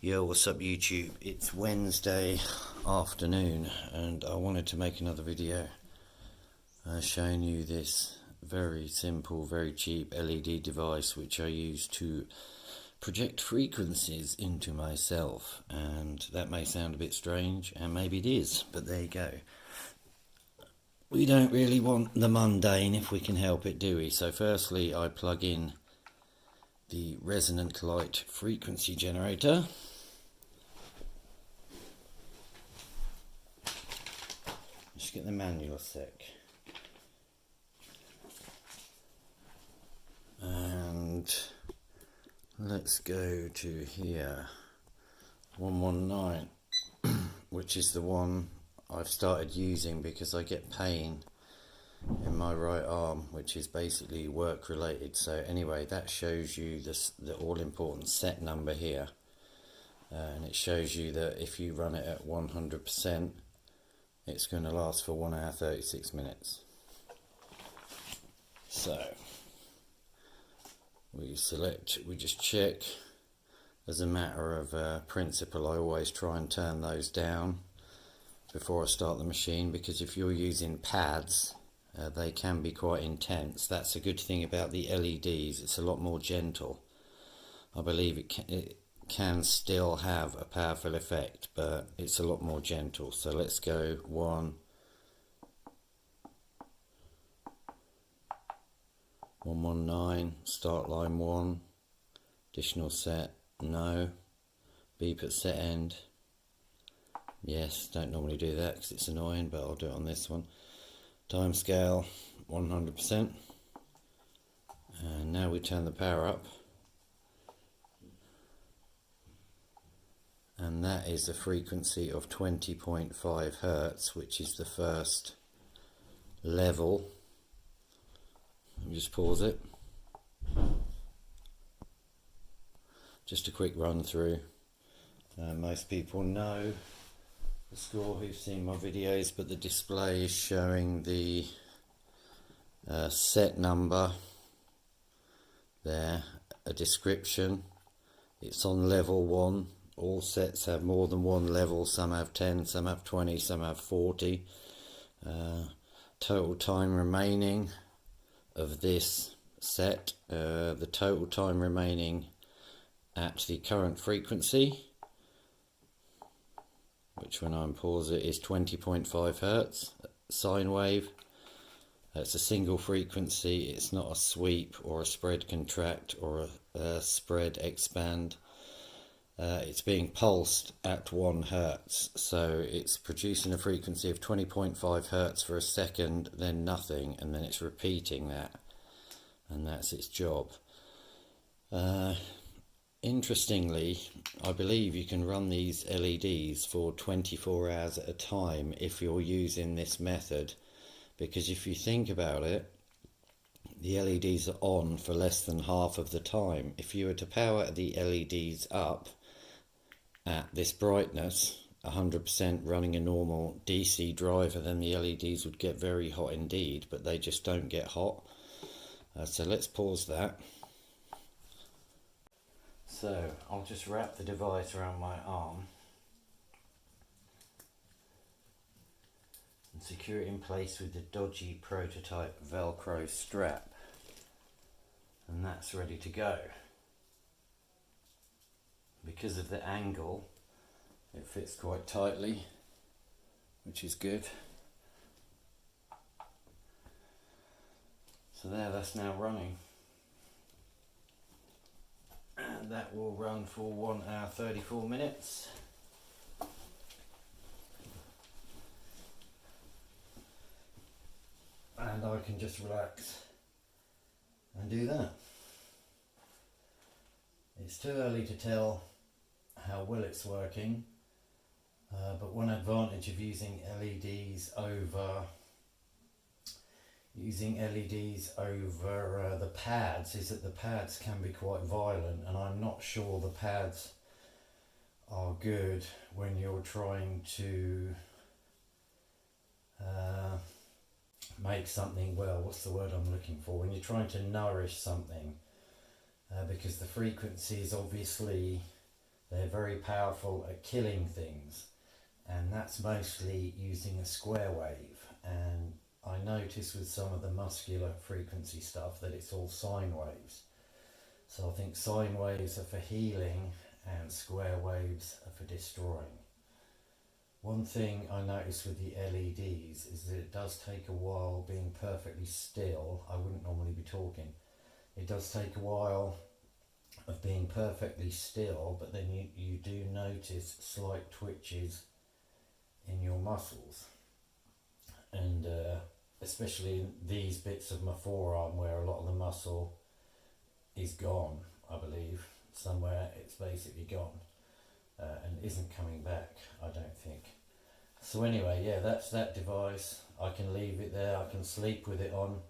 Yo, what's up YouTube? It's Wednesday afternoon and I wanted to make another video showing you this very simple, very cheap LED device which I use to project frequencies into myself. And that may sound a bit strange, and maybe it is, but there you go. We don't really want the mundane if we can help it, do we? So firstly I plug in the resonant light frequency generator. Just get the manual a sec. And let's go to here, 119, which is the one I've started using because I get pain in my right arm, which is basically work related. So anyway, that shows you the all important set number here, and it shows you that if you run it at 100%, it's going to last for 1 hour 36 minutes. So we just check. As a matter of principle, I always try and turn those down before I start the machine, because if you're using pads, they can be quite intense. That's a good thing about the LEDs, it's a lot more gentle. I believe it can still have a powerful effect, but it's a lot more gentle. So let's go 119, start line 1, additional set, no, beep at set end, yes, don't normally do that because it's annoying, but I'll do it on this one. Time scale 100%, and now we turn the power up, and that is a frequency of 20.5 Hertz, which is the first level. Let me just pause it. Just a quick run through. Most people know the score who've seen my videos, but the display is showing the set number there, a description. It's on level 1. All sets have more than one level. Some have 10, some have 20, some have 40. Total time remaining of this set, the total time remaining at the current frequency, which when I unpause it is 20.5 Hertz, sine wave. It's a single frequency, it's not a sweep or a spread contract or a spread expand. It's being pulsed at 1 Hertz, so it's producing a frequency of 20.5 Hertz for a second, then nothing, and then it's repeating that, and that's its job. Interestingly, I believe you can run these LEDs for 24 hours at a time if you're using this method, because if you think about it, the LEDs are on for less than half of the time. If you were to power the LEDs up at this brightness, 100% running a normal DC driver, then the LEDs would get very hot indeed, but they just don't get hot. So let's pause that. So I'll just wrap the device around my arm and secure it in place with the dodgy prototype Velcro strap, and that's ready to go. Because of the angle, it fits quite tightly, which is good. So there, that's now running. And that will run for 1 hour 34 minutes. And I can just relax and do that. It's too early to tell how well it's working, but one advantage of using LEDs over the pads is that the pads can be quite violent, and I'm not sure the pads are good when you're trying to make something, well, what's the word I'm looking for, when you're trying to nourish something, because the frequency is obviously They're very powerful at killing things, and that's mostly using a square wave. And I notice with some of the muscular frequency stuff that it's all sine waves. So I think sine waves are for healing and square waves are for destroying. One thing I noticed with the LEDs is that it does take a while being perfectly still. I wouldn't normally be talking. It does take a while of being perfectly still, but then you do notice slight twitches in your muscles. And especially in these bits of my forearm where a lot of the muscle is gone, I believe. Somewhere it's basically gone. And isn't coming back, I don't think. So anyway, yeah, that's that device. I can leave it there, I can sleep with it on.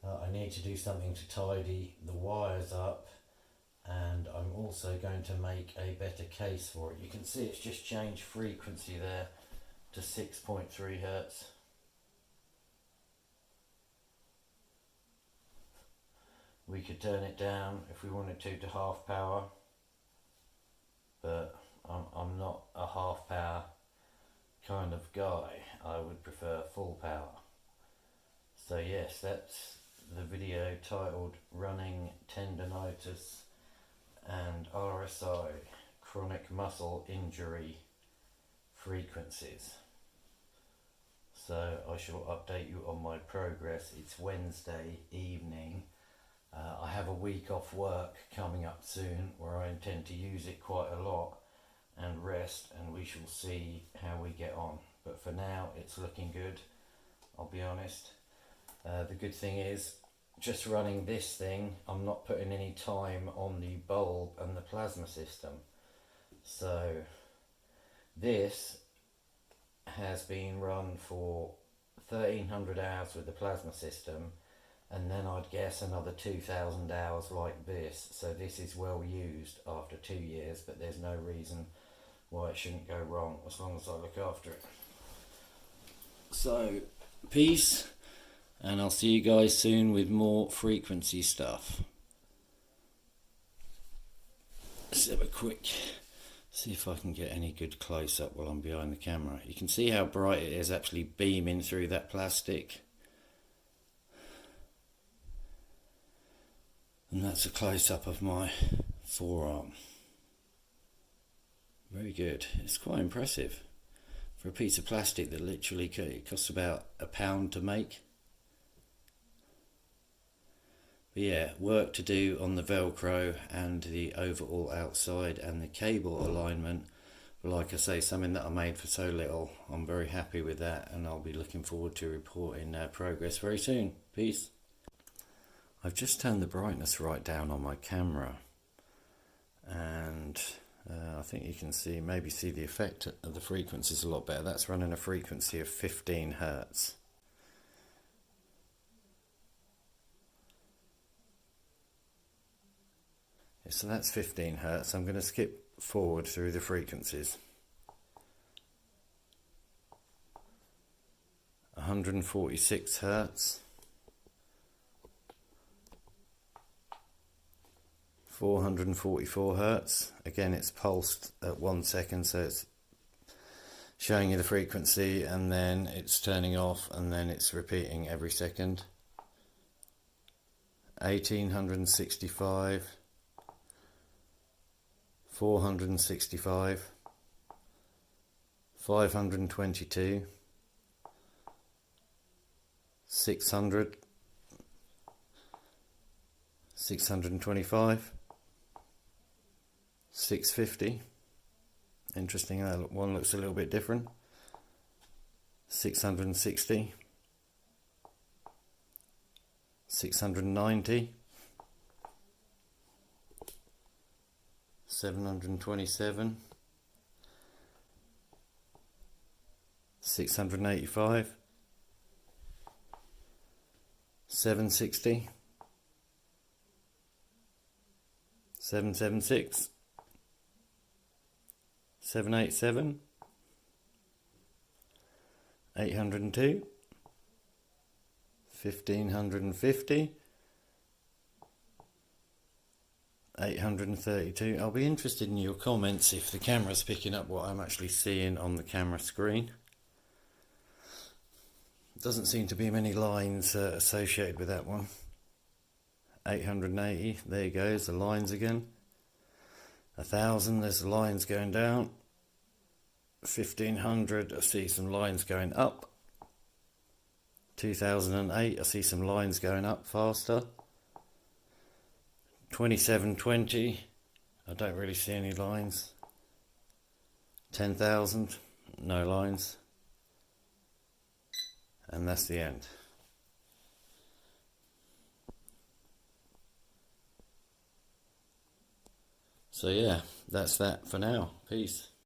I need to do something to tidy the wires up, and I'm also going to make a better case for it. You can see it's just changed frequency there to 6.3 Hertz. We could turn it down if we wanted to half power, but I'm not a half power kind of guy. I would prefer full power. So yes, that's the video titled Running Tendonitis and RSI, Chronic Muscle Injury Frequencies. So I shall update you on my progress. It's Wednesday evening. I have a week off work coming up soon where I intend to use it quite a lot and rest, and we shall see how we get on. But for now, it's looking good, I'll be honest. The good thing is, just running this thing, I'm not putting any time on the bulb and the plasma system. So this has been run for 1300 hours with the plasma system, and then I'd guess another 2000 hours like this. So this is well used after 2 years, but there's no reason why it shouldn't go wrong as long as I look after it. So, peace, and I'll see you guys soon with more frequency stuff. Let's have a quick, see if I can get any good close up while I'm behind the camera. You can see how bright it is actually beaming through that plastic. And that's a close up of my forearm. Very good. It's quite impressive for a piece of plastic that literally costs about £1 to make. But yeah, work to do on the Velcro and the overall outside and the cable alignment. But like I say, something that I made for so little. I'm very happy with that, and I'll be looking forward to reporting progress very soon. Peace. I've just turned the brightness right down on my camera, and I think you can see, maybe see the effect of the frequencies a lot better. That's running a frequency of 15 Hertz. So that's 15 Hertz. I'm going to skip forward through the frequencies. 146 Hertz. 444 Hertz. Again, it's pulsed at 1 second, so it's showing you the frequency and then it's turning off and then it's repeating every second. 1865, 465, 522, 600, 625, 650. Interesting, that one looks a little bit different. 660, 690, 727, 685, 760, 776, 787, 802, 1550, 832. I'll be interested in your comments if the camera's picking up what I'm actually seeing on the camera screen. Doesn't seem to be many lines associated with that one. 880, there you go, the lines again. 1,000, there's the lines going down. 1,500, I see some lines going up. 2008, I see some lines going up faster. 2720, I don't really see any lines. 10,000, no lines. And that's the end. So yeah, that's that for now. Peace.